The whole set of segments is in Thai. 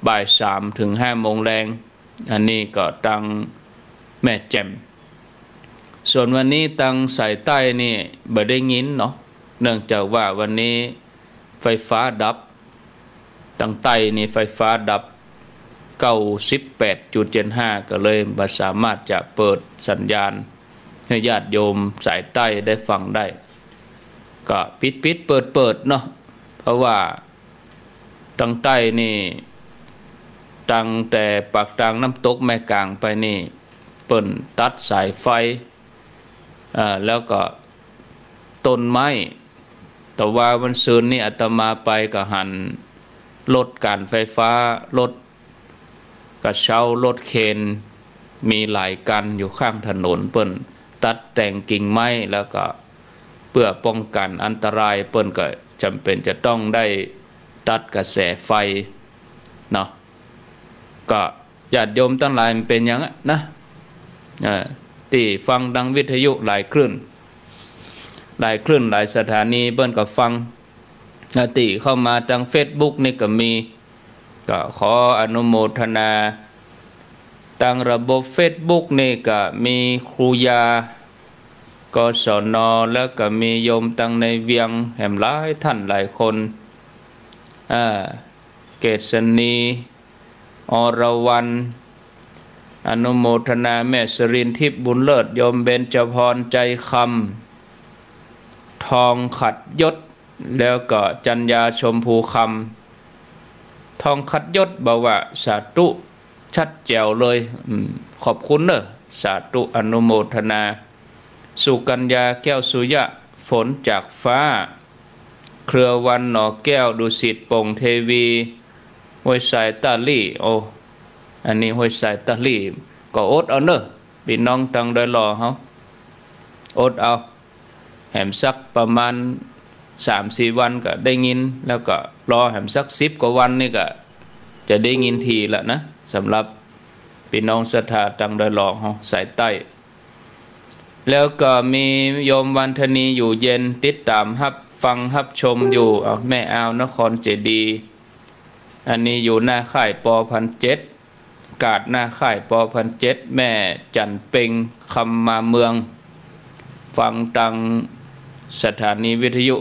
บ่าย3 ถึง 5 โมงแรงอันนี้ก็ตังแม่แจ่มส่วนวันนี้ตังสายใต้นี่บ่ได้ยินเนาะเนื่องจากว่าวันนี้ไฟฟ้าดับตังใต้นี่ไฟฟ้าดับ98.75ก็เลยบ่สามารถจะเปิดสัญญาณให้ญาติโยมสายใต้ได้ฟังได้ก็ปิดเปิดเนาะเพราะว่าตังใต้นี่ตั้งแต่ปากทางน้ำตกแม่กลางไปนี่เปิ่นตัดสายไฟแล้วก็ต้นไม้แต่ว่าวันซืนนี่อาตมาไปก็หันรถการไฟฟ้ารถกระเช้ารถเคนมีหลายกันอยู่ข้างถนนเปิ่นตัดแต่งกิ่งไม้แล้วก็เพื่อป้องกันอันตรายเปิ่นก็จำเป็นจะต้องได้ตัดกระแสไฟเนาะก็ญาติโยมทั้งหลายเป็นอย่างนั้นนะที่ฟังดังวิทยุหลายคลื่นหลายสถานีเปิ้นก็ฟังติเข้ามาทาง Facebook นี่ก็มีก็ขออนุโมทนาทางระบบ Facebook นี่ก็มีครูยากศนแล้วก็มีโยมตังในเวียงแห่มหลายท่านหลายคนเกษณีอรวรรณอนุโมทนาแม่สรินทิพย์บุญเลิศโยมเบญจพรใจคำทองขัดยศแล้วก็จัญญาชมพูคำทองขัดยศบอกว่าสาธุชัดแจ๋วเลยขอบคุณเนอะสาธุอนุโมทนาสุกัญญาแก้วสุยะฝนจากฟ้าเครือวันหนอแก้วดุสิตปงเทวีห้วยสายตาลี่โออันนี้ห้วยสายตาลี่ก็อดเอาเนอะพี่น้องตังโดยรอเขาอดเอาแหมสักประมาณ3-4 วันก็ได้ยินแล้วก็รอแหมสัก10 กว่าวันนี่ก็จะได้ยินทีละนะสำหรับพี่น้องศรัทธาตังโดยรอเขาสายใต้แล้วก็มีโยมวันธนีอยู่เย็นติดตามฟังชมอยู่แม่อาวนครเจดีอันนี้อยู่หน้าค่ายป.7กาดหน้าค่ายป.7แม่จันเป่งคำมาเมืองฟังตังสถานีวิทยุ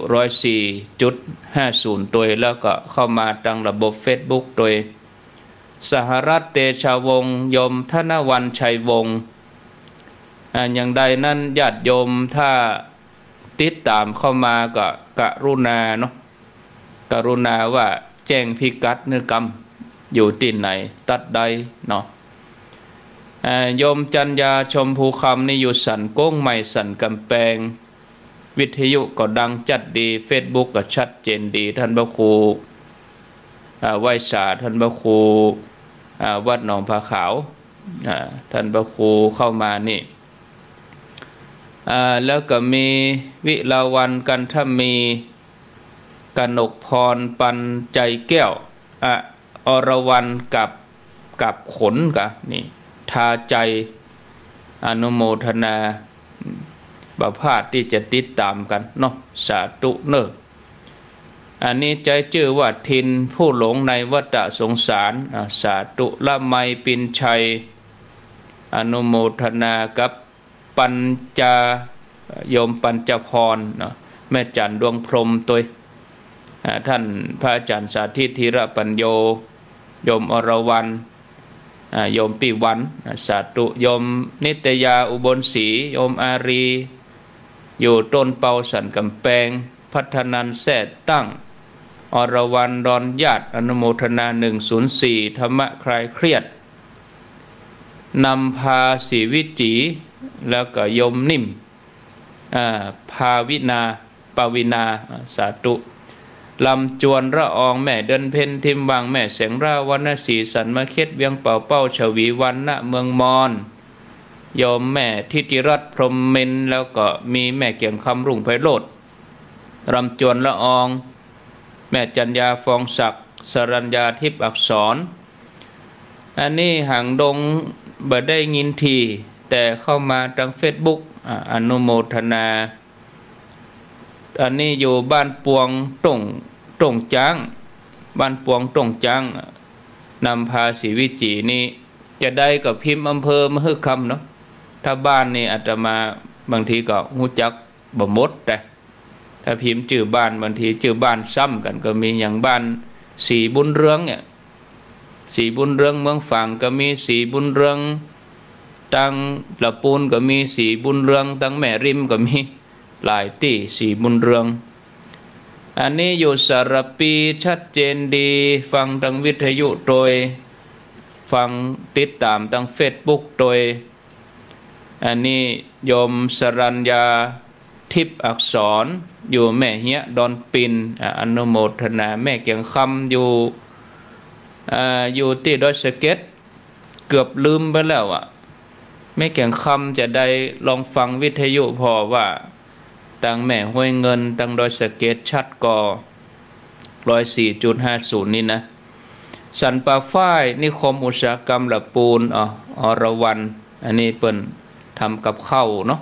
104.50 ตัวแล้วก็เข้ามาตังระบบ Facebook ตัวสหรัฐเตชาวงศ์โยมธนวันชัยวงศ์อย่างใดนั้นญาติโยมถ้าติดตามเข้ามาก็กรุณาเนาะกรุณาว่าแจ้งพิกัดเนื้อกรรมอยู่ที่ไหนตัดใดเนาะโยมจัญญาชมพูคำนี่อยู่สันโก้งใหม่สันกำแพงวิทยุก็ดังจัดดี Facebook ก็ชัดเจนดีท่านพระครูไหว้สาท่านพระครูวัดหนองผาขาวท่านพระครูเข้ามานี่แล้วก็มีวิลาวันกันทมีกนกพรปันใจแก้วอรวรรณกับขนกะนี่ทาใจอนุโมทนาประพาสที่จะติดตามกันเนาะสาธุเนอะอันนี้ใจชื่อว่าทินผู้หลงในวัฏสงสารสาธุละไมปินชัยอนุโมทนากับปัญจโยมปัญจพรแม่จันดวงพรหมตัวท่านพระอาจารย์สาธิตธีระปัญโยโยมอรวรรณโยมปิวันสาธุโยมนิตยาอุบลศรีโยมอารีอยู่ต้นเปาสันกำแพงพัฒนันแท้ตั้งอรวรรณดอนญาติอนุโมทนา104ธรรมะคลายเครียดนำพาสีวิจีแล้วก็โยมนิ่มภาวินาปวินาสาธุลำจวนระอองแม่เดินเพนทิมวังแม่แสงราวรรณศรีสันมะเข็ดเวียงเป่าเป้าฉวีวันณเมืองมอนโยมแม่ทิติรัตน์พรหมเมนแล้วก็มีแม่เกี่ยงคำรุ่งไพโรจน์ลำจวนละอองแม่จัญญาฟองศักดิ์สรัญญาทิพย์อักษรอันนี้หางดงบ่ได้ยินทีแต่เข้ามาทาง Facebook อนุโมทนาอันนี้อยู่บ้านปวงตรงจ้างบ้านปวงตรงจ้าง นำพาศรีวิจินี่จะได้กับพิมพ์อำเภอมหึคำเนาะถ้าบ้านนี่อาจจะมาบางทีก็หูจักบ่หมดแต่ถ้าพิมพ์ชื่อบ้านบางทีชื่อบ้านซ้ำกันก็มีอย่างบ้านสีบุญเรืองเนี่ยสีบุญเรืองเมืองฝั่งก็มีสีบุญเรืองตังละปูนก็มีสีบุญเรืองตังแม่ริมก็มีหลายที่สีบุญเรืองอันนี้อยู่สารปีชัดเจนดีฟังทางวิทยุโดยฟังติดตามทางเฟซบุ๊กโดยอันนี้โยมสรัญญาทิพย์อักษรอยู่แม่เฮียดอนปินอนุโมทนาแม่เกียงคำอยู่ที่ดอยสะเก็ดเกือบลืมไปแล้วอ่ะแม่เกียงคำจะได้ลองฟังวิทยุพอว่าตังแม่ห้วยเงินตังดอยสะเก็ดชัดกอ104.50นี่นะสันป่าฝ้ายนิคมอุตสาหกรรมละปูนอรวรรณอันนี้เปิ่นทำกับข้าวเนาะ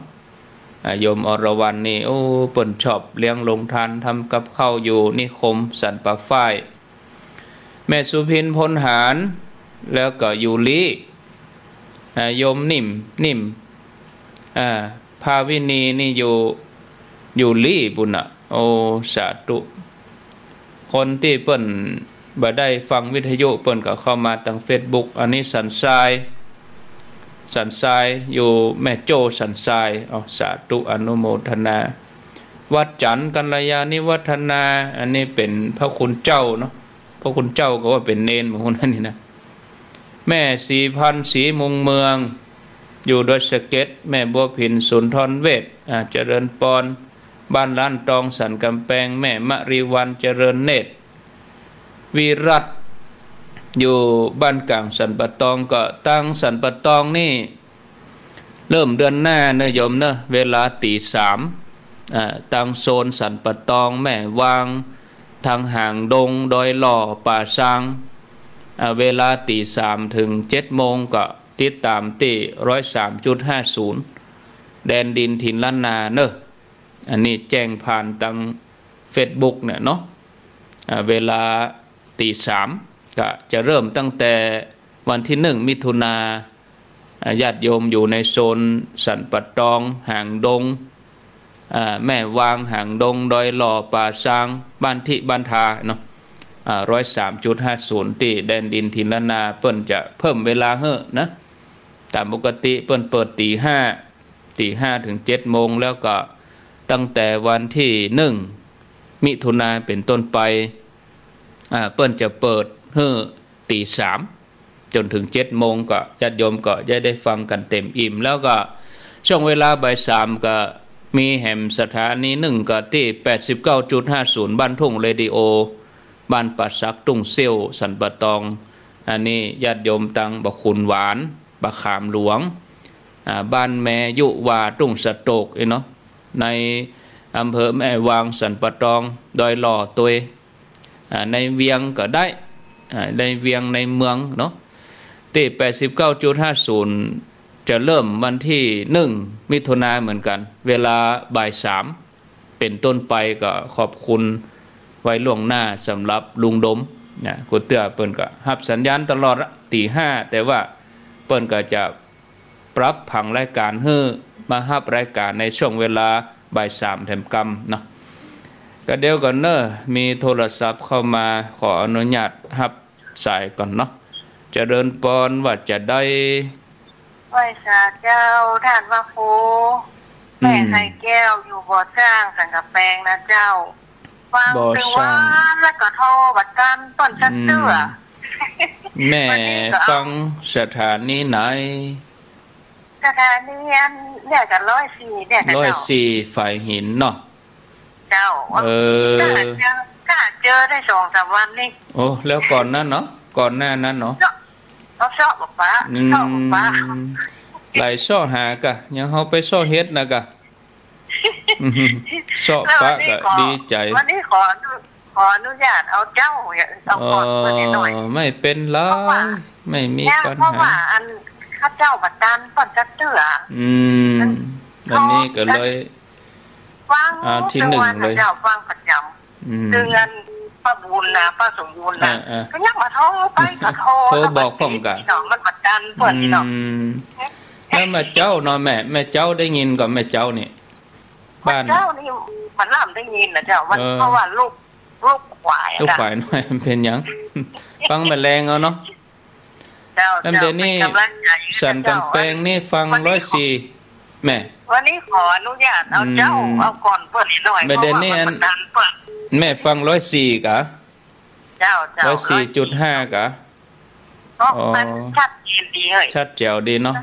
โยมอรวรรณนี่โอ้เปิ่นชอบเลี้ยงลงทานทำกับข้าวอยู่นิคมสันป่าฝ้ายแม่สุพินพลหารแล้วก็ยูริโยมนิ่มภาวินีนี่อยู่ลี่บุญอ่ะโอ้สาธุคนที่เปิ่นบ่ได้ฟังวิทยุเปิ่นก็เข้ามาทาง Facebook อันนี้สันทรายอยู่แม่โจ้สันทรายสาธุอนุโมทนาวัดจันทร์กัลยาณิวัฒนาอันนี้เป็นพระคุณเจ้าเนาะพระคุณเจ้าก็ว่าเป็นเนนเหมือนคนนั้นนี่นะแม่สีพันศรีมุงเมืองอยู่ดอยสะเก็ดแม่บัวพินสุนทรเวชเจริญปอนบ้านล้านตองสันกำแพงแม่มะริวันเจริญเนตรวิรัตอยู่บ้านกลางสันปะตองก็ตั้งสันปะตองนี่เริ่มเดือนหน้าเนยโยมเนอะเวลาตี 3ตั้งโซนสันปะตองแม่วางทางห่างดงดอยหล่อป่าซางเวลาตี 3ถึง 7 โมงก็ติดตามที่103.50แดนดินถิ่นล้านนาเนอะอันนี้แจ้งผ่านทาง Facebook เนี่ยเนาะเวลาตี 3ก็จะเริ่มตั้งแต่วันที่1 มิถุนาญาติโยมอยู่ในโซนสันปะตองห่างดงแม่วางห่างดงดอยหล่อป่าซางบ้านทิบ้านทาเนาะ103.50ที่แดนดินถิ่นล้านนาเปิ้นจะเพิ่มเวลาเฮ้อนะตามปกติเปิ้นเปิดตี 5ถึง 7 โมงแล้วก็ตั้งแต่วันที่1 มิถุนาเป็นต้นไปเปิ้นจะเปิดเฮ้อตี 3จนถึง 7 โมงก็ญาติโยมก็จะได้ฟังกันเต็มอิ่มแล้วก็ช่วงเวลาบ่าย 3ก็มีแห่มสถานี1ก็ที่ 89.50 บ้านทุ่งเรดิโอบ้านป่าสักตุ้งเซี่ยวสันปะตองอันนี้ญาติโยมตังบะขุนหวานบะขามหลวงบ้านแม่ยุวาตุ้งสะโตกเนาะในอำเภอแม่วางสันปะตองดอยหล่อตัวในเวียงก็ได้ในเวียงในเมืองเนาะที่ 89.50 จะเริ่มวันที่1 มิถุนาเหมือนกันเวลาบ่าย 3เป็นต้นไปก็ขอบคุณไว้ล่วงหน้าสำหรับลุงดมกูเตือเปิ้นก็รับสัญญาณตลอดตี 5แต่ว่าเปิ้นก็จะปรับผังรายการให้มารับรายการในช่วงเวลาบ่าย 3แถมกำเนาะก็เดี๋ยวก่อนเนอะมีโทรศัพท์เข้ามาขออนุญาตรับสายก่อนเนาะเจริญปอนว่าจะได้ไหว้สาเจ้าท่านพระครูแม่ไข่แก้วอยู่บ่อสร้างสังกะแปงนะเจ้าฟังถึงว่าแล้วก็โทรบัดกันต้นชัดเตื้อแม่ฟังสถานีไหนสถานีเนี่ยกัน104เนี่ยกัน104ฝ่ายหินเนาะเจ้าถ้าเจอได้2-3 วันนี่โอ้แล้วก่อนนั้นเนาะก่อนหน้านั้นเนาะเขาชอบบอกป้าชอบบอกป้าหลายซ้อหากะยังเฮาไปซ้อเฮ็ดนะกะซ้อป้าก็ดีใจวันนี้ขออนุญาตเอาเจ้าเอาก่อนมาหน่อยไม่เป็นไรไม่มีปัญหาเพราะว่าข้าเจ้าบัดดันก่อนจะเตื้อวันนี้ก็เลยฟังที่1เลยเจ้าฟังประจำเดือน ป้าบุญนะป้าสมบูรณ์นะก็ยังมาโทรไปก็โทร โทรบอกพ่องกันมันบัดดันเปิดนี่เนาะแล้วแม่เจ้าเนาะแม่เจ้าได้ยินกับแม่เจ้านี่บ้านเจ้านี่มันล่ำได้ยินนะเจ้ามันเพราะว่าลูกควายลูกควายน้อยมันเป็นยังฟังแมลงเอาเนาะลำเดนี่สันกำแพงนี่ฟัง104แม่วันนี้ขออนุญาตเอาเจ้าเอาก่อนเปิดหน่อยเพราะว่ามันดันเปิดแม่ฟัง104กะเจ้า104.5กะมันชัดเจนดีเลยชัดแจ๋วดีเนาะ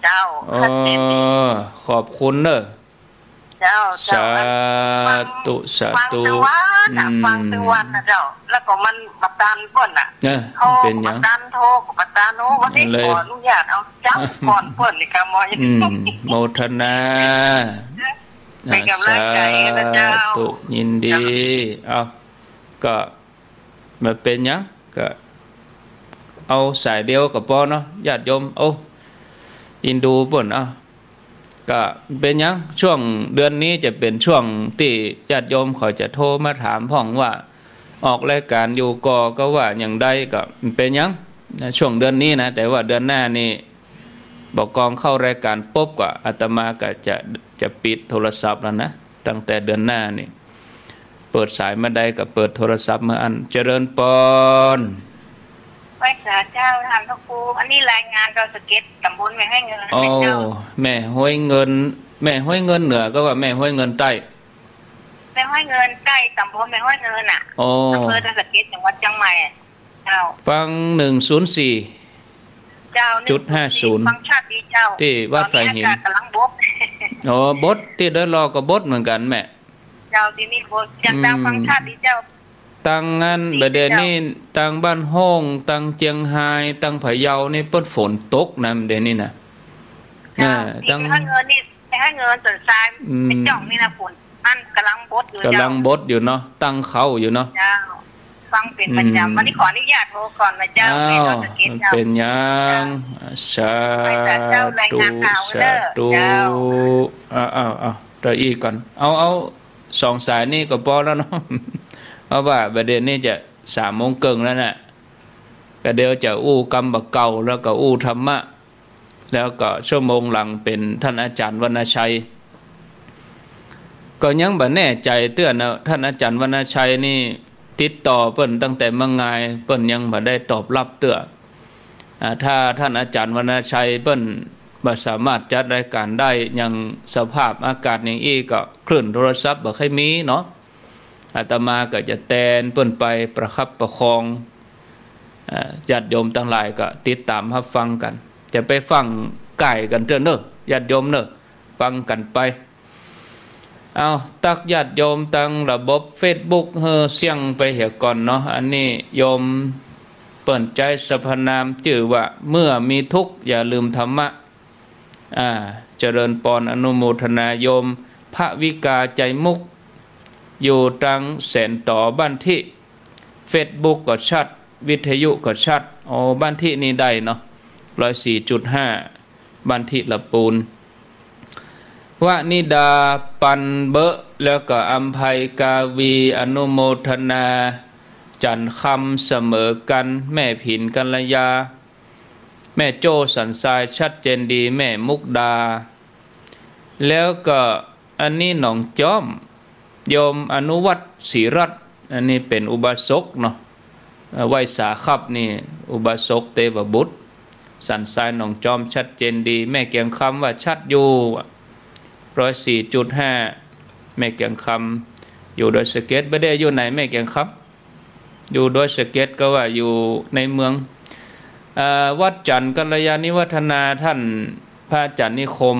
เจ้าขอบคุณเนอะสาธุฟังตัววันนะเจ้าแล้วก็มันบัดดันเปิ้นน่ะเป็นยังบัดดันโทรบัดดันโน้วันนี้ขออนุญาตเอาเจ้าก่อนเปิ้นนี่ก็มอยโมทนาเป็นกำลังใจนะเจ้าตุยินดีเอาก็มาเป็นยังก็เอาสายเดียวกับพ่อเนาะญาติโยมเอาอินดูเปิ้นเอาก็เป็นยังช่วงเดือนนี้จะเป็นช่วงที่ญาติโยมเขาจะโทรมาถามพ่องว่าออกรายการอยู่ก็ว่าอย่างใดก็เป็นยังช่วงเดือนนี้นะแต่ว่าเดือนหน้านี่บอกกองเข้ารายการปุ๊บก็อาตมาก็จะปิดโทรศัพท์แล้วนะตั้งแต่เดือนหน้านี่เปิดสายมาได้ก็เปิดโทรศัพท์มาอันเจริญปอนไปสาเจ้าทำทุกคูอันนี้รายงานเราสเก็ตตำบลไม่ให้เงินโอ้แม่ห้อยเงินเหนือก็ว่าแม่ห้อยเงินใต้แม่ห้อยเงินใต้ตำบลแม่ห้อยเงินอ่ะอำเภอสเก็ตจังหวัดเชียงใหม่เจ้าฟัง104.50เจ้าฟังชาติดีเจ้าที่วัดไฟหินกำลังบดบดที่เดินรอก็บดเหมือนกันแม่เจ้าที่นี่บดยังตามฟังชาติดีเจ้าตั้งงานประเดี๋ยวนี้ตั้งบ้านห้องตั้งเจียงไฮ้ตั้งพะเยานี่เปิ้นฝนตกนะเดี๋ยวนี้นะตั้งให้เงินนี่ให้เงินส่วนทรายเป็นจ่องนี่นะฝนมันกำลังบดอยู่เนาะตั้งเข้าอยู่เนาะฟังเป็นประจำวันนี้ขออนุญาตโทรก่อนนะเจ้าเป็นยังสาธุต่ออีกก่อนเอา2 สายนี่ก็พอแล้วเนาะเพราะว่าประเด็นนี้จะ3 โมงครึ่งแล้วน่ะก็เดี๋ยวจะอู้กรรมบเก่าแล้วก็อู้ธรรมะแล้วก็ชั่วโมงหลังเป็นท่านอาจารย์วรรณชัยก็ยังบ่แน่ใจเตือนนะท่านอาจารย์วรรณชัยนี่ติดต่อเปิ้นตั้งแต่เมื่อไงเปิ้นยังบ่ได้ตอบรับเตือถ้าท่านอาจารย์วรรณชัยเปิ้นบ่สามารถจัดรายการได้ยังสภาพอากาศอย่างอี้ก็คลื่นโทรศัพท์บ่ค่อยมีเนาะอาตมาก็จะแตนเปิ้นไปประคับประคองญาติโยมทั้งหลายก็ติดตามรับฟังกันจะไปฟังไก่กันเถอะเนอะญาติโยมเนอะฟังกันไปเอาตักญาติโยมตั้งระบบ Facebook เสียงไปเหี่ยก่อนเนาะอันนี้โยมเปิ่นใจสรรพนามชื่อว่าเมื่อมีทุกข์อย่าลืมธรรมะเจริญปอนอนุโมทนาโยมพระวิกาใจมุกอยู่ตังแสนต่อบ้านที่ Facebook ก็ชัดวิทยุก็ชัดบ้านที่นี่ได้เนาะ104.5บ้านที่ละปูนวนิดาปันเบะแล้วก็อัมภัยกาวีอนุโมทนาจันคำเสมอกันแม่ผินกัลยาแม่โจ้สันทรายชัดเจนดีแม่มุกดาแล้วก็อันนี้หนองจ้อมโยมอนุวัตศรีรัตน์อันนี้เป็นอุบาสกเนาะไว้สาขับนี่อุบาสกเทวบุตรสันทรายหนองจอมชัดเจนดีแม่เกียงคำว่าชัดอยู่104.5แม่เกียงคำอยู่โดยสเก็ตไม่ได้อยู่ไหนแม่เกียงคำอยู่โดยสเก็ตก็ว่าอยู่ในเมืองวัดจันทร์กัลยาณิวัฒนาท่านพระอาจารย์นิคม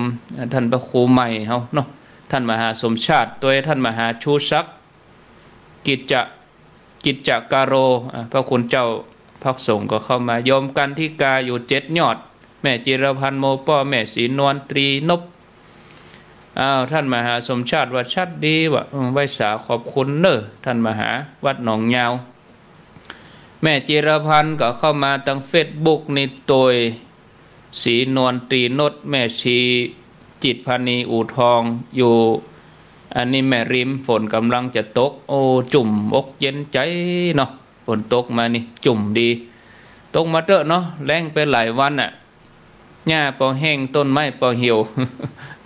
ท่านพระครูใหม่เฮาเนาะท่านมหาสมชาติตัวท่านมหาชูศักดิ์กิจการโรพระคุณเจ้าพักสงฆ์ก็เข้ามาโยมกันที่กาอยู่7 ยอดแม่จิรพันธ์โมป้อแม่ศรีนวลตรีนพท่านมหาสมชาติว่าชัดดีว่าไว้สาขอบคุณเนอะท่านมหาวัดหนองยาวแม่จิรพันธ์ก็เข้ามาทาง Facebook นี่ตัวศรีนวลตรีนพแม่ชีจิตพานีอู่ทองอยู่ อันนี้แม่ริมฝนกำลังจะตกโอ้จุ่มอกเย็นใจเนาะฝนตกมานี่จุ่มดีตกมาเตอะเนาะแรงไปหลายวันอ่ะหญ้าปอแห้งต้นไม้ปอเหี่ยว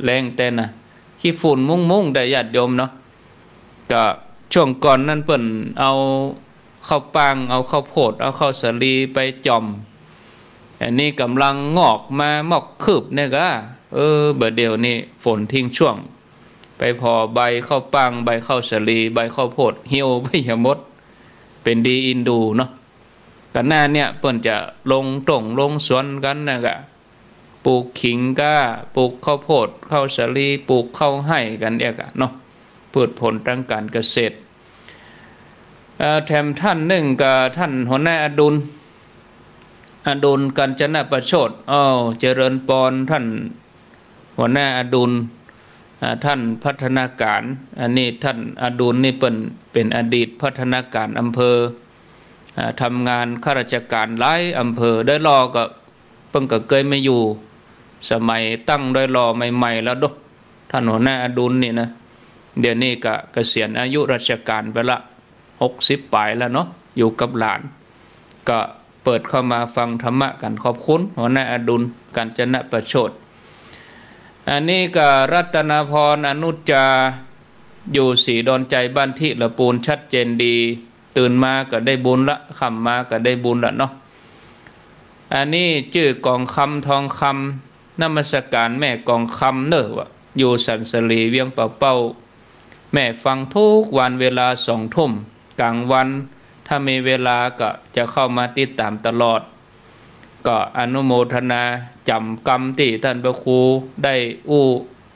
แรงแต่น่ะขี้ฝุ่นมุ่งได้ญาติโยมเนาะก็ช่วงก่อนนั้นเปิ้นเอาข้าวปังเอาข้าวโพดเอาข้าวสาลีไปจ่อมอันนี้กำลังงอกมาหมอกคืบเนี่ยก็เบอร์เดียวนี่ฝนทิ้งช่วงไปพอใบข้าวปังใบข้าวสาลีใบข้าวโพดเหี่ยวไปอย่ามดเป็นดีอินดูเนาะกันหน้าเนี่ยเปิ้นจะลงตรงลงสวนกันนะกะปลูกขิงก้าปลูกข้าวโพดข้าวสาลีปลูกข้าวให้กันเอกะเนาะพืชผลทางการเกษตรแถมท่านหนึ่งกับท่านหัวหน้าอดุลกัญจนประโชติเจริญปอนท่านหัวหน้าอดุลท่านพัฒนาการอันนี้ท่านอดุลนี่เป็นอดีตพัฒนาการอำเภอทำงานข้าราชการหลายอำเภอได้รอก็เพิ่งก็เคยไม่อยู่สมัยตั้งได้รอใหม่ๆแล้วด้วยท่านหัวหน้าอดุลนี่นะเดี๋ยวนี้ก็เกษียณอายุราชการไปละ60 ปลายแล้วเนาะอยู่กับหลานก็เปิดเข้ามาฟังธรรมะกันขอบคุณหัวหน้าอดุลกัญจนประโชติอันนี้ก็รัตนาพรอนุจาอยู่สีดอนใจบ้านที่ละปูนชัดเจนดีตื่นมาก็ได้บุญละค่ำมาก็ได้บุญละเนาะอันนี้ชื่อกองคำทองคำนมัสการแม่กองคำเนอะวะอยู่สันสลีเวียงเป่าเป้าแม่ฟังทุกวันเวลา2 ทุ่มกลางวันถ้ามีเวลาก็จะเข้ามาติดตามตลอดก็อนุโมทนาจำกรรมที่ท่านพระครูได้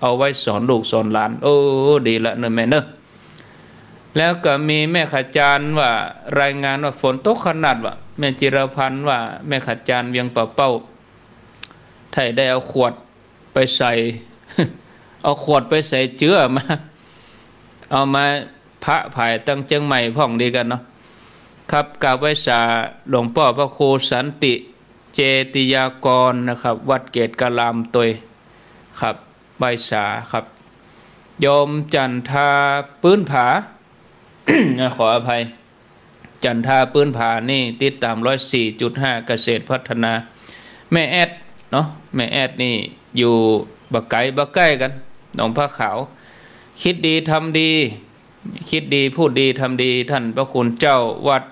เอาไว้สอนลูกสอนหลานดีละเนอะแม่เนอะแล้วก็มีแม่ขจารย์ว่ารายงานว่าฝนตกขนาดว่าแม่จิรพันธ์ว่าแม่ขจารย์เวียงเป่าเป้าไทยได้เอาขวดไปใส่ เอาขวดไปใส่เจือมาเอามาพระภายตั้งเจียงใหม่พ่องดีกันเนาะครับกราบไหว้สาหลวงพ่อพระครูสันติเจติยากรนะครับวัดเกตกะลามตยครับไหว้สาครับโยมจันทาปื้นผา ขออภัยจันทาปื้นผานี่ติดตาม 104.5 เกษตรพัฒนาแม่แอดเนาะแม่แอดนี่อยู่บักไก่กันหนองผ้าขาวคิดดีทำดีคิดดีพูดดีทำดีท่านพระคุณเจ้าวัด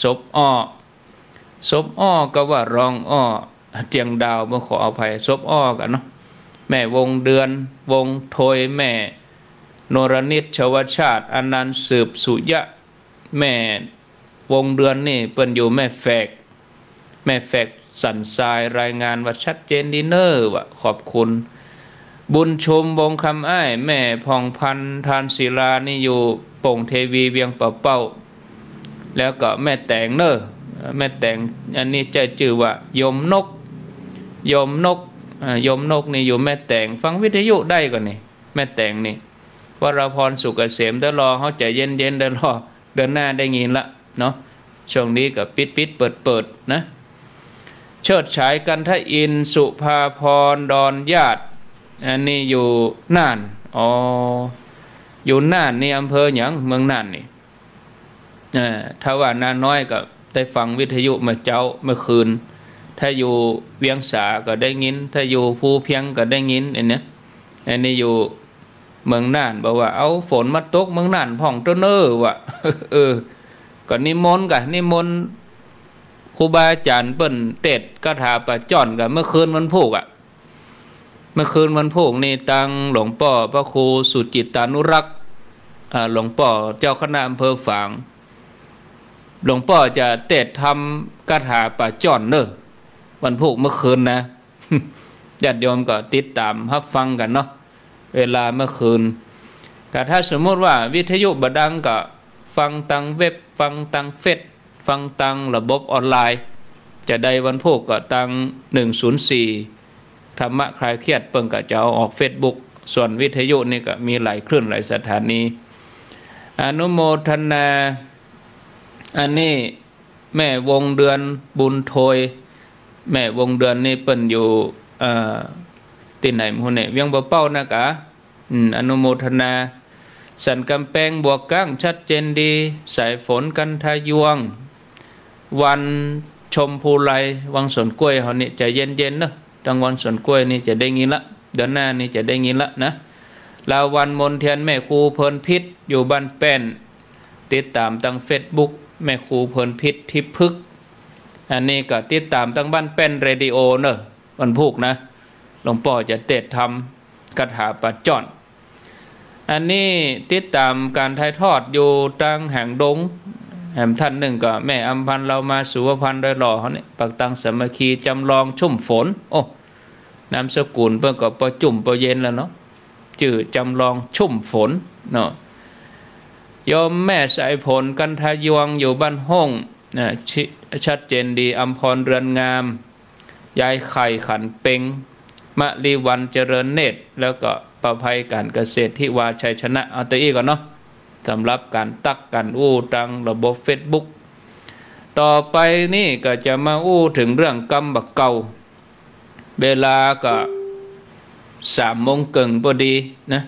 ศพอ้อก็ว่ารองอ้อเจียงดาวเมื่อขออภัยศพอ้อกันเนาะแม่วงเดือนวงโทยแม่โนรนิตชวชาติอนันต์สืบสุยะแม่วงเดือนนี่เปิ้นอยู่แม่แฝกสันทรายรายงานว่าชัดเจนดีเนอร์ว่าขอบคุณบุญชมวงคำอ้ายแม่พองพันทานศิลานี่อยู่โป่งเทวีเวียงเป่าแล้วก็แม่แตงเนอแม่แตงอันนี้ใจชื่อว่ายมนกนี่อยู่แม่แตงฟังวิทยุได้ก่อนนี่แม่แตงนี่วรพรสุกเกษมได้รอเขาใจเย็นได้รอเดินหน้าได้ยินละเนาะช่วงนี้กับปิดเปิดนะเชิดฉายกันทอินสุภาพรดอนญาติอันนี้อยู่น่านอยู่น่านนี่อำเภอหยังเมืองน่านนี่ถ้าว่านาน้อยก็ได้ฟังวิทยุเมื่อคืนถ้าอยู่เวียงสาก็ได้ยินถ้าอยู่ภูเพียงก็ได้ยินอันนี้อยู่เมืองน่านบอกว่าเอาฝนมาตกเมืองน่านพ่องต้นว่ะ ก็นิมนต์ครูบาอาจารย์เปิ้นเทศคาถาประจ้อนกันเมื่อคืนวันพุธนี่ตังหลวงพ่อพระครูสุจิตานุรักษ์หลวงพ่อเจ้าคณะอำเภอฝางหลวงพ่อจะเทศทำคาถาประจ้อนวันพุธเมื่อคืนนะ ญาติโยมก็ติดตามรับฟังกันเนาะเวลาเมื่อคืนแต่ถ้าสมมติว่าวิทยุบดังก็ฟังทางเว็บฟังทางเฟซฟังทางระบบออนไลน์จะได้วันพุธก็ทาง104ธรรมะคลายเครียดเปิ้งก็จะเอาออก Facebook ส่วนวิทยุนี่ก็มีหลายคลื่นหลายสถานีอนุโมทนาอันนี้แม่วงเดือนบุญโทยแม่วงเดือนนี่เปิ้นอยู่ที่ไหนหมู่เนี่ยเวียงบ่เป้านะกะ อนุโมทนาสันกำแพงบวกกั้งชัดเจนดีสายฝนกันทายวงวันชมพูไลวังสวนกล้วยเขานี่จะเย็นๆนะจังวันสวนกล้วยนี่จะได้ยินละเดือนหน้านี่จะได้ยินละนะลาวันมนเทียนแม่ครูเพลินพิษอยู่บ้านแป้นติดตามตั้งเฟซบุ๊กแม่ครูเพลินพิษทิพึกอันนี้ก็ติดตามตั้งบ้านแป้นเรดิโอเนอะวันพุกนะหลวงพ่อจะเตะทำคาถาปัจจอนอันนี้ติดตามการถ่ายทอดอยู่ตั้งแห่งดงแห่งท่านหนึ่งก็แม่อัมพันธ์เรามาสุวพันธ์โดยหล่อเขาเนี่ยปักตังสามัคคีจำลองชุ่มฝนโอ้นามสกุลเพื่อก็ประจุ่มประเย็นแล้วเนาะจื่อจำลองชุ่มฝนเนาะยมแม่สายผลกันทายวงอยู่บ้านห้องนะชัดเจนดีอัมพรเรือนงามยายไข่ขันเป็งมะลีวันเจริญเนตรแล้วก็ประภัยการเกษตรที่วาชัยชนะเอาตัวอีกก่อนเนาะสำหรับการตักกันตังระบบเฟซบุ๊กต่อไปนี่ก็จะมาถึงเรื่องกรรมบักเก่าเวลาก็3 โมงครึ่งพอดีนะ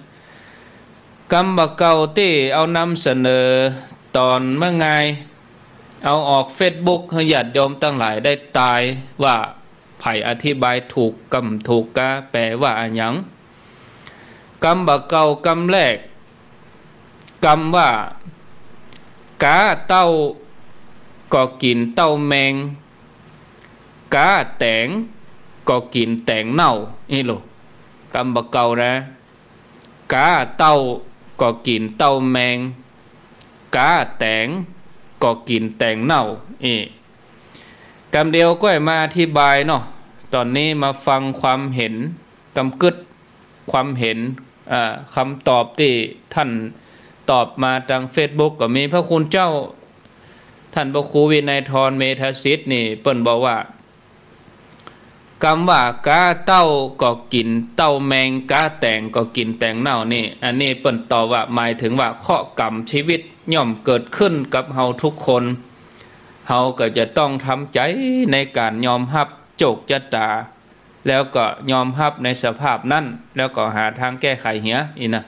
กรรมบักเก่าที่เอานำเสนอตอนเมื่อไงเอาออกเฟซบุ๊กให้ญาติโยมตั้งหลายได้ตายว่าไผ่อธิบายถูกกรรมถูกกะแปลว่าอะไรหยังกรรมบักเก่ากรรมแรกกรรมว่ากาเต้าก็กินเต้าแมงกาแตงก็กินแตงเน่านี่ลูกกรรมบักเก่านะกาเต้าก็กินเต้าแมงกาแตงก็กินแตงเน่ากรรมเดียวก็มาอธิบายเนาะตอนนี้มาฟังความเห็นกำกึดความเห็นคำตอบที่ท่านตอบมาทางเฟซบุ๊กก็มีพระคุณเจ้าท่านพระครูวินัยธรเมธสิทธิ์นี่เปิ้นบอกว่ากรรมว่ากาเต้าก็กินเต้าแมงกาแตงก็กินแตงเน่านี่อันนี้เปิ้นตอบว่าหมายถึงว่าข้อกรรมชีวิตย่อมเกิดขึ้นกับเฮาทุกคนเฮาก็จะต้องทำใจในการยอมรับโจกชะตาแล้วก็ยอมรับในสภาพนั้นแล้วก็หาทางแก้ไขเหียอีนะ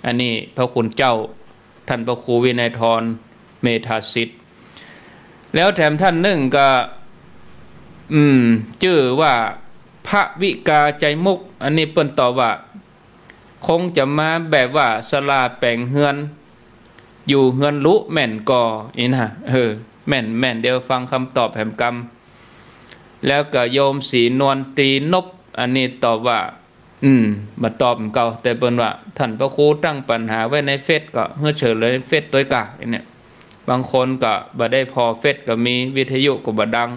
อันนี้พระคุณเจ้าท่านพระครูวินัยธรเมธาสิทธิ์แล้วแถมท่านหนึ่งก็ชื่อว่าพระวิกาใจมุกอันนี้เปิ้นตอบว่าคงจะมาแบบว่าสลาแปลงเฮือนอยู่เฮือนลุแม่นก่ออีนะแม่นเดี๋ยวฟังคำตอบแห่งกรรมแล้วก็โยมศรีนวลตีนบอันนี้ตอบว่ามาตอบเก่าแต่เปิ้นว่าท่านพระครูตั้งปัญหาไว้ในเฟซก็เฮือเฉยเลยเฟซตัวกะเนี่ยบางคนก็บ่ได้พอเฟซก็มีวิทยุก็บ่ดัง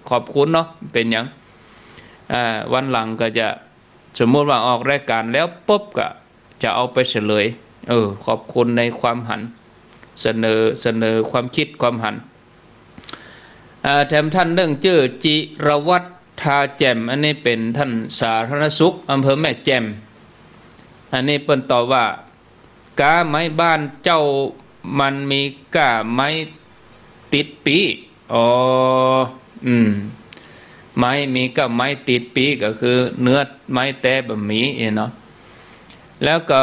ขอบคุณเนาะเป็นหยังวันหลังก็จะสมมุติว่าออกรายการแล้วปุ๊บก็จะเอาไปเฉลยขอบคุณในความหันเสนอความคิดความหันแถมท่านเรื่องชื่อจิรวัตรทาแจ่มอันนี้เป็นท่านสาธารณสุขอำเภอแม่แจ่มอันนี้เปิ้นตอบว่ากาไม้บ้านเจ้ามันมีกาไม้ติดปีไม้มีก็ไม้ติดปีก็คือเนื้อไม้แต่บะหมี่เนาะแล้วก็